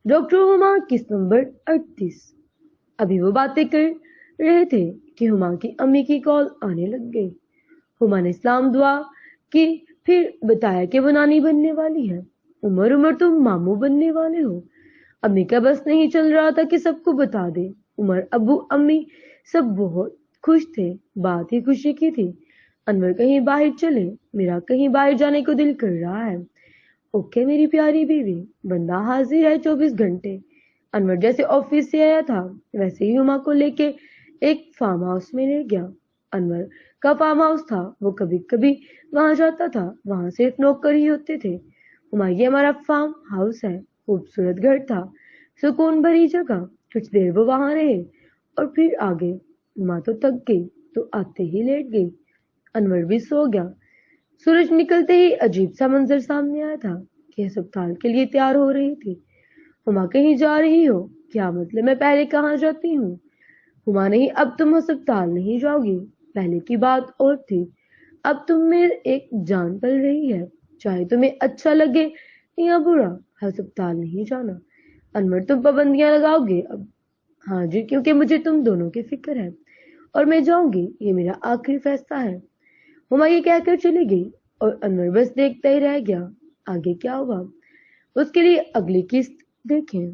Doctor ہما قسط number 38۔ ابھی وہ باتیں کر رہے تھے کہ ہما کی امی کی کال آنے لگ گئی۔ ہما نے سلام دعا کی، پھر بتایا کہ وہ نانی بننے والی ہے۔ عمر تم ماموں بننے والے ہو۔ امی کا بس نہیں چل رہا تھا کہ سب کو بتا دے۔ عمر، ابو، امی سب بہت خوش تھے، بات ہی خوشی کی تھی۔ انور کہیں باہر چلے، میرا کہیں باہر جانے کو دل کر رہا ہے۔ اوکے میری پیاری بیوی، بندہ حاضر ہے 24 گھنٹے۔ انور جیسے آفس سے آیا تھا ویسے ہی ہما کو لے کے ایک فارم ہاؤس میں لے گیا۔ انور کا فارم ہاؤس تھا، وہ کبھی کبھی وہاں جاتا تھا، وہاں صرف نوکر ہی ہوتے تھے۔ ہما، یہ ہمارا فارم ہاؤس ہے۔ خوبصورت گھر تھا، سکون بھری جگہ۔ کچھ دیر وہ وہاں رہے اور پھر آگے۔ ہما تو تھک گئی تو آتے ہی لیٹ گئی۔ انور بھی سو گیا۔ سورج نکلتے ہی عجیب سا منظر سامنے آیا تھا کہ ہسپتال کے لیے تیار ہو رہی تھی۔ ہما، کہیں جا رہی ہو؟ کیا مطلب؟ میں پہلے کہاں جاتی ہوں؟ ہما، نہیں، اب تم ہسپتال نہیں جاؤ گی۔ پہلے کی بات اور تھی، اب تم میں ایک جان پل رہی ہے، چاہے تمہیں اچھا لگے یا برا، ہسپتال نہیں جانا۔ انور، تم پابندیاں لگاؤ گے اب؟ ہاں جی، کیونکہ مجھے تم دونوں کی فکر ہے اور میں جاؤں گی، یہ میرا آخری فیصلہ ہے۔ ہما یہ کہہ کر چلی گئی اور انور بس دیکھتا ہی رہ گیا آگے کیا ہوگا۔ اس کے لیے اگلی قسط دیکھیں۔